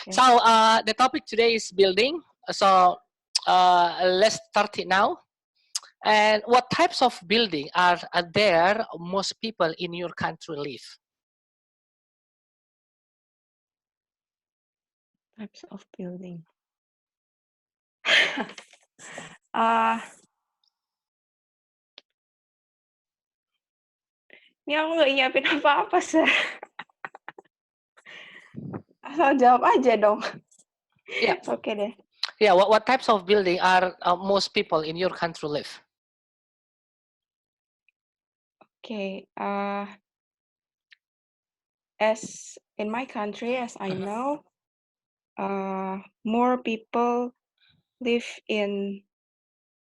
Okay. So the topic today is building. So let's start it now. And what types of building are there most people in your country live? Types of building. Ah, ini aku nggak nyiapin apa-apa, sir. Asal jawab aja dong. Yeah. Oke deh. Yeah. What types of building are most people in your country live? Okay. As in my country, as I know, more people live in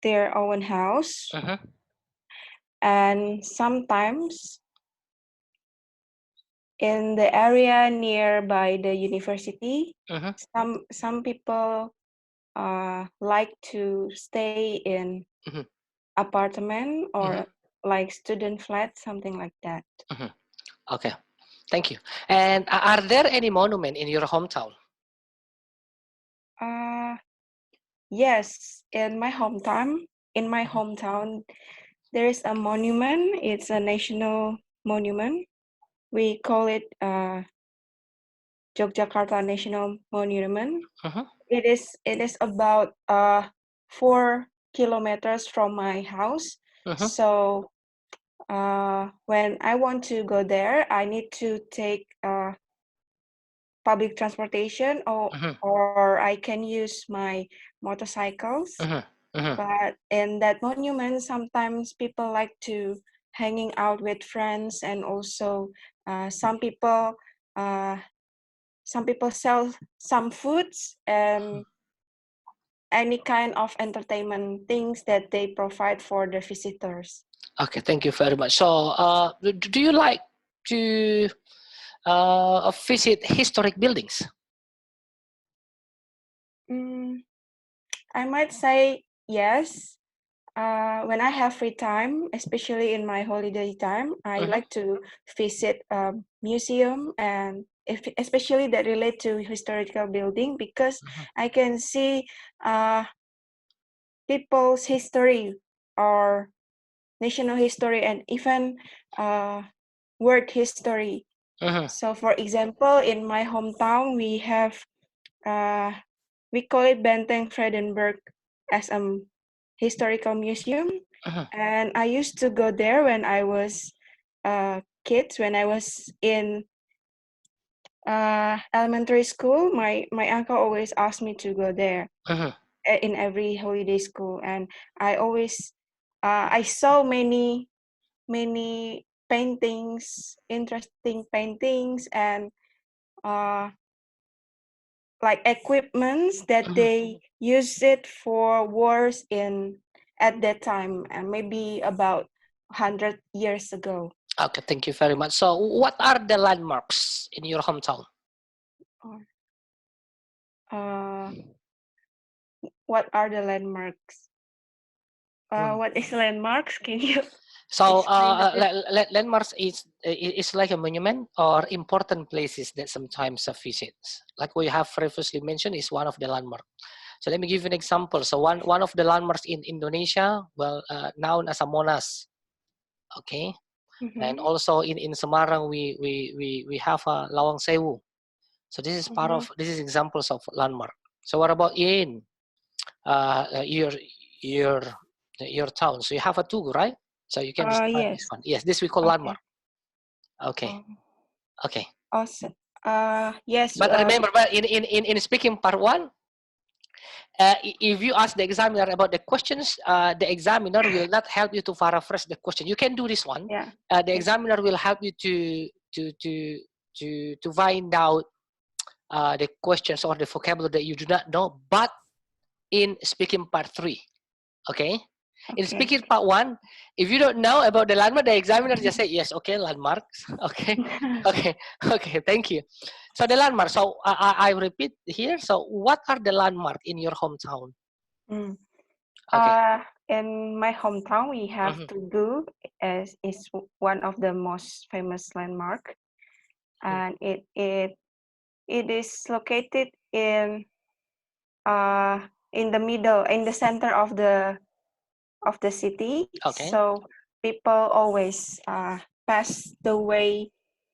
their own house, and sometimes in the area nearby the university, some people like to stay in apartment or like student flat, something like that. Okay, thank you. And are there any monument in your hometown? Yes, in my hometown, there is a monument. It's a national monument. We call it Yogyakarta National Monument. It is about 4 kilometers from my house. So when I want to go there, I need to take public transportation, or I can use my motorcycles. But in that monument, sometimes people like to hanging out with friends, and also some people sell some foods and any kind of entertainment things that they provide for the visitors. Okay, thank you very much. So do you like to visit historic buildings? I might say yes. When I have free time, especially in my holiday time, I like to visit a museum, and especially that relate to historical building, because I can see people's history or national history, and even world history. So for example, in my hometown, we have we call it Benteng Fredenberg as a historical museum. And I used to go there when I was when I was in elementary school. My uncle always asked me to go there in every holiday school, and I always I saw many paintings, interesting paintings, and like equipments that they use it for wars at that time, and maybe about 100 years ago. Okay, thank you very much. So what are the landmarks in your hometown? What are the landmarks? What is landmarks? Can you So explain landmarks is like a monument or important places that sometimes are visits. Like we have previously mentioned, is one of the landmark. So let me give you an example. So one of the landmarks in Indonesia, well, known as a Monas. Okay, and also in Semarang we have a Lawang Sewu. So this is part of this is examples of landmark. So what about in your town? So you have a Tugu, right? So you can describe this Yes. one. Yes, this we call landmark. Okay. Okay. Awesome. Yes. But remember, but in speaking part one, if you ask the examiner about the questions, the examiner will not help you to paraphrase the question. You can do this one. Yeah. The examiner will help you to find out the questions or the vocabulary that you do not know. But in speaking part 3, okay. In speaking part 1, if you don't know about the landmark, the examiner just say yes, okay, landmarks, okay, okay, thank you. So the landmark. So I repeat here. So what are the landmark in your hometown? Okay. In my hometown, we have Tugu as is one of the most famous landmark, and it it is located in the middle, in the center of the city. Okay. So people always pass the way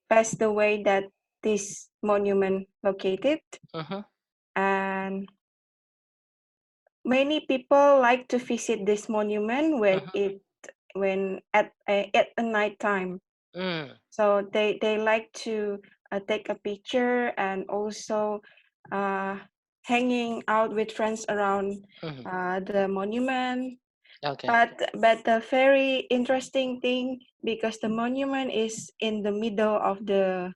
that this monument located, and many people like to visit this monument when at a night time. So they like to take a picture and also hanging out with friends around the monument. Okay. But the very interesting thing, because the monument is in the middle of the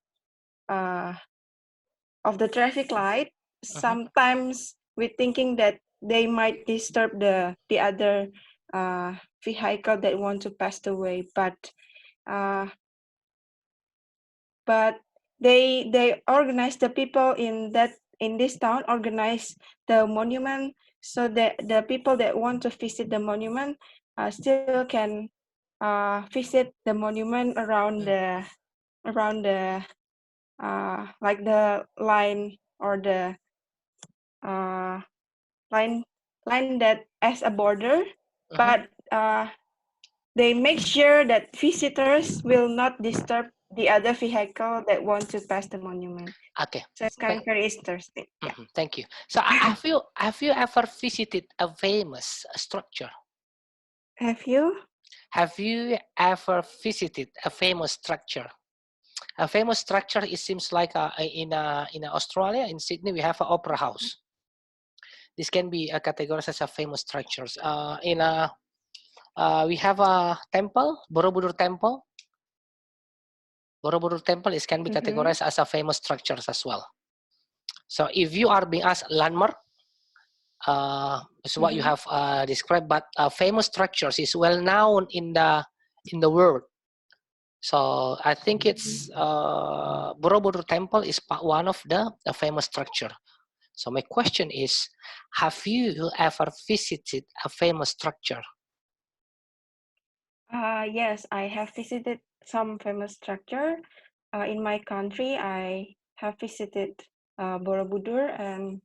traffic light, sometimes we're thinking that they might disturb the other vehicle that want to pass the way, but they organize, the people in this town organize the monument, so that the people that want to visit the monument still can visit the monument around the like the line, or the line that as a border, but they make sure that visitors will not disturb the other vehicle that want to pass the monument. Okay. So it's kind of very interesting. Yeah. Thank you. So have you ever visited a famous structure? Have you? Have you ever visited a famous structure? A famous structure, it seems like in Australia, in Sydney, we have an opera house. This can be categorized as a famous structures. We have a temple, Borobudur Temple. Borobudur Temple is can be categorized as a famous structures as well. So if you are being asked landmark, is what you have described, but famous structures is well known in the world. So I think it's Borobudur Temple is one of the famous structure. So my question is, have you ever visited a famous structure? Yes, I have visited some famous structure. In my country, I have visited Borobudur, and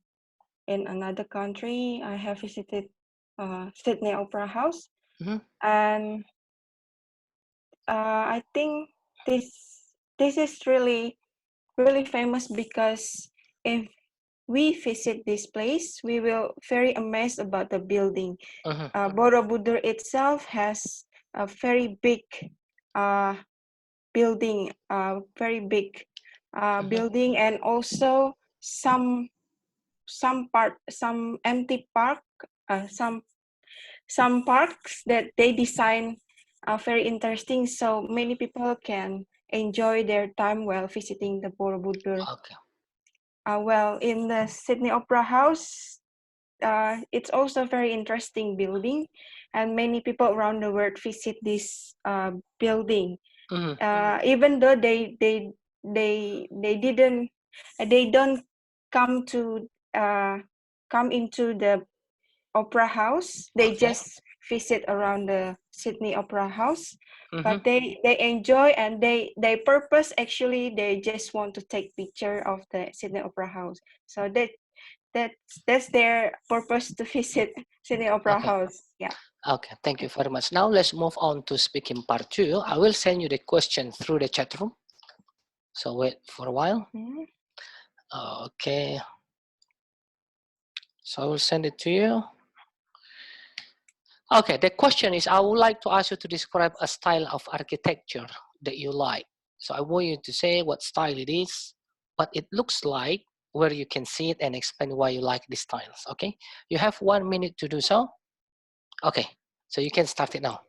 in another country, I have visited Sydney Opera House. And I think this is really famous, because if we visit this place, we will very amazed about the building. Borobudur itself has a very big building, building, and also some empty park, some parks that they design are very interesting, so many people can enjoy their time while visiting the Borobudur. Okay. Well, in the Sydney Opera House, it's also a very interesting building, and many people around the world visit this building. Even though they don't come into the opera house, they just visit around the Sydney Opera House. But they enjoy, and they purpose, actually they just want to take picture of the Sydney Opera House, so that's their purpose to visit Sydney Opera House. Yeah. Okay, thank you very much. Now let's move on to speaking part 2. I will send you the question through the chat room. So wait for a while. Okay. So I will send it to you. Okay, the question is, I would like to ask you to describe a style of architecture that you like. So I want you to say what style it is, what it looks like, where you can see it, and explain why you like these styles. Okay, you have 1 minute to do so. Okay, so you can start it now.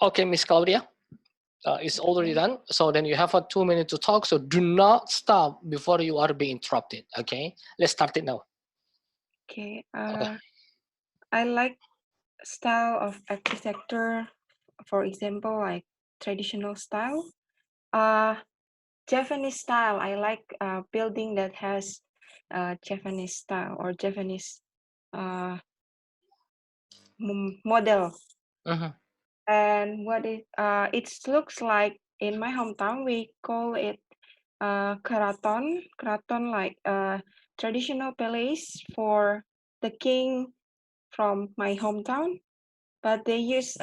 Okay, Miss Claudia. It's already done. So then you have a 2 minutes to talk. So do not stop before you are being interrupted. Okay, let's start it now. Okay. Okay. I like style of architecture, for example, like traditional style. Japanese style. I like building that has Japanese style or Japanese model. And what it looks like in my hometown, we call it keraton. Keraton, like a traditional palace for the king from my hometown. But they use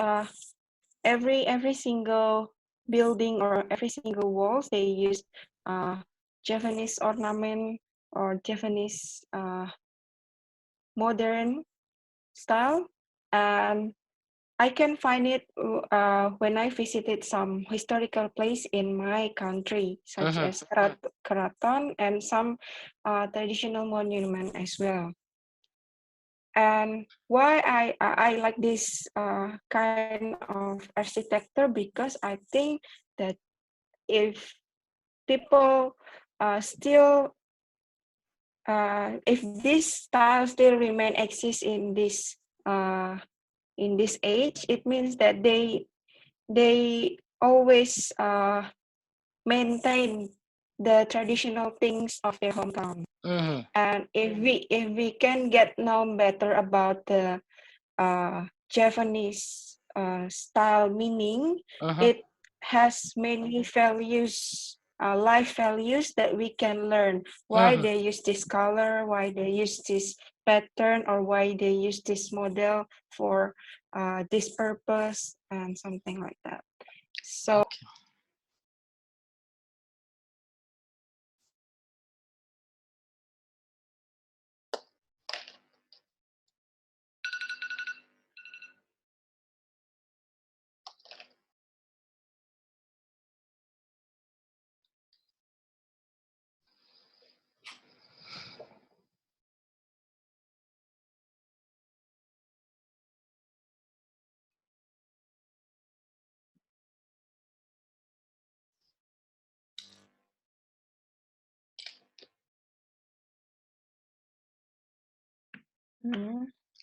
every single building or every single walls. They use Japanese ornament or Japanese modern style, and I can find it when I visited some historical place in my country, such as Keraton and some traditional monument as well. And why I like this kind of architecture, because I think that if people still if this style still remain exist in this age, it means that they always maintain the traditional things of their hometown. And if we can get known better about the Japanese style meaning, it has many values, life values that we can learn. Why they use this color, why they use this pattern, or why they use this model for this purpose, and something like that. So. Okay.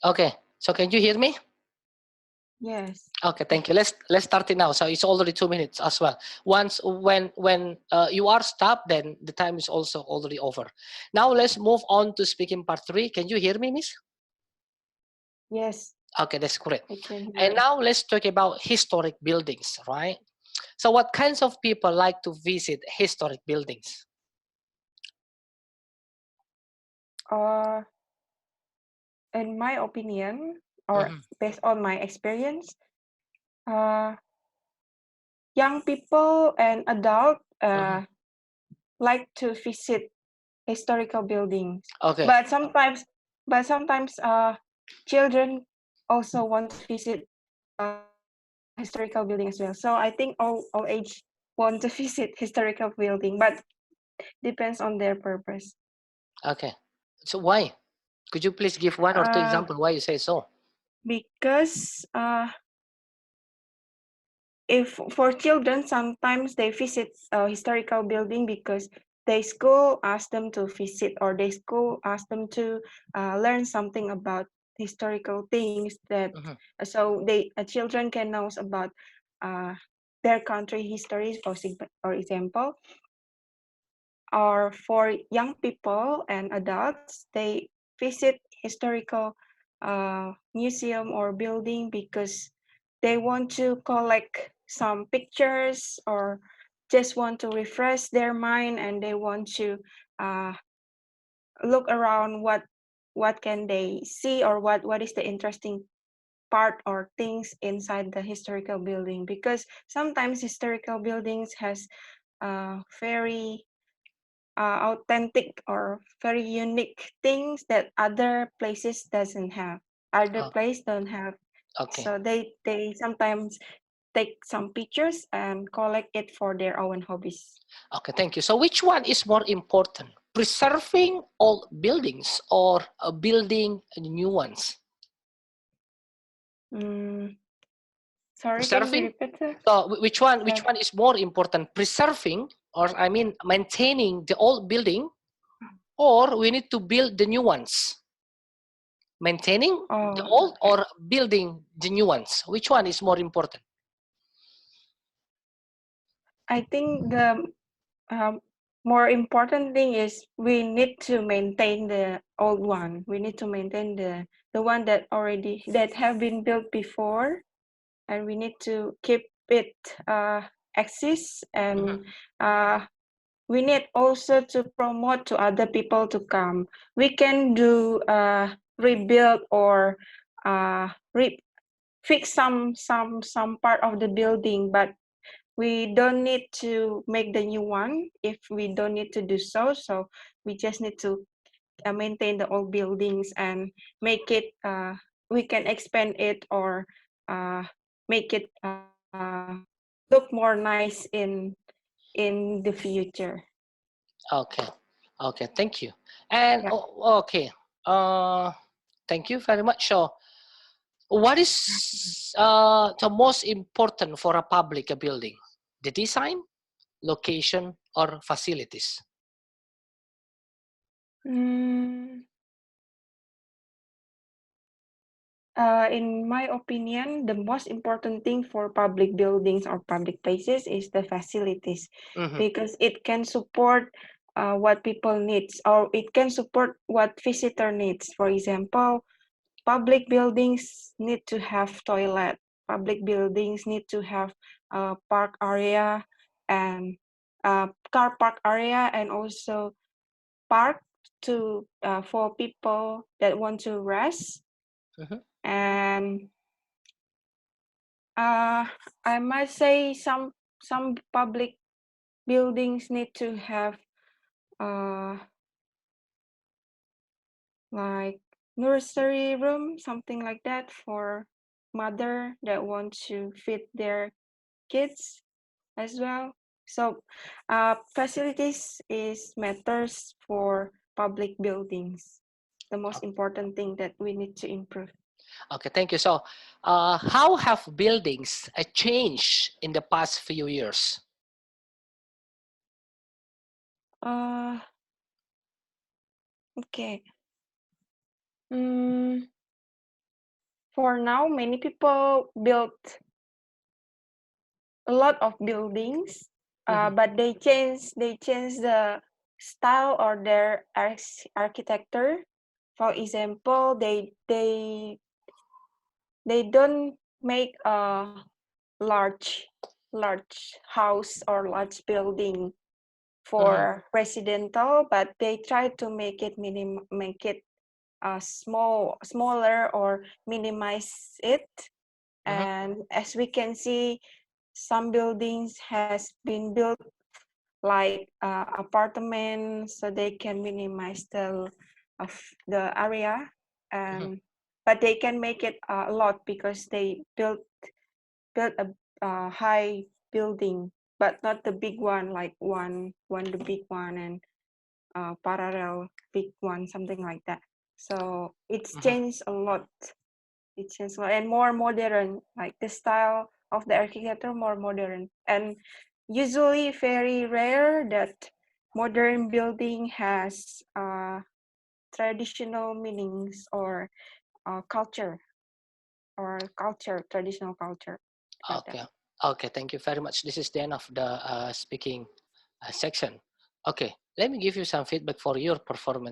Okay, so can you hear me? Yes. Okay, thank you. Let's start it now. So it's already 2 minutes as well. Once when you are stopped, then the time is also already over. Now let's move on to speaking part 3. Can you hear me, Miss? Yes. Okay, that's correct. I can hear. And now let's talk about historic buildings, right? So what kinds of people like to visit historic buildings? In my opinion, or based on my experience, young people and adults like to visit historical buildings. Okay. But sometimes children also want to visit historical building as well. So I think all age want to visit historical building, but depends on their purpose. Okay. So why? Could you please give 1 or 2 examples why you say so? Because if for children, sometimes they visit a historical building because their school asked them to visit, or their school asked them to learn something about historical things that so they children can know about their country history, for example. Or for young people and adults, they visit historical museum or building because they want to collect some pictures or just want to refresh their mind, and they want to look around what can they see, or what is the interesting part or things inside the historical building, because sometimes historical buildings has very authentic or very unique things that other places doesn't have, other place don't have. Okay. So they sometimes take some pictures and collect it for their own hobbies. Okay, thank you. So which one is more important? Preserving old buildings or building new ones? Sorry, can you Preserving. repeat, sir? So which one is more important? Preserving, or I mean maintaining the old building, or we need to build the new ones? Maintaining the old or building the new ones? Which one is more important? I think the more important thing is we need to maintain the old one. We need to maintain the one that have been built before, and we need to keep it exist, and we need also to promote to other people to come. We can do rebuild or fix some part of the building, but we don't need to make the new one if we don't need to do so. So we just need to maintain the old buildings and make it, we can expand it or make it look more nice in the future. Okay, okay, thank you. And Yeah. okay, thank you very much. So, what is the most important for a public building? The design, location, or facilities? In my opinion, the most important thing for public buildings or public places is the facilities, because it can support what people needs, or it can support what visitor needs. For example, public buildings need to have toilet. Public buildings need to have a park area and car park area, and also park to for people that want to rest. And I must say some public buildings need to have like nursery room, something like that, for mother that want to feed their kids as well. So facilities is matters for public buildings. The most important thing that we need to improve. Okay, thank you. So, how have buildings changed in the past few years? Okay. For now, many people build a lot of buildings, but they change the style or their architecture. For example, they don't make a large house or large building for residential, but they try to make it smaller or minimize it. And as we can see, some buildings has been built like apartments, so they can minimize of the area, and but they can make it a lot because they built a high building, but not the big one, like the big one and parallel big one, something like that. So it's changed a lot. It changed a lot and more modern, like the style of the architecture more modern. And usually very rare that modern building has traditional meanings or culture traditional culture. Like Okay, that. okay, thank you very much. This is the end of the speaking section. Okay, let me give you some feedback for your performance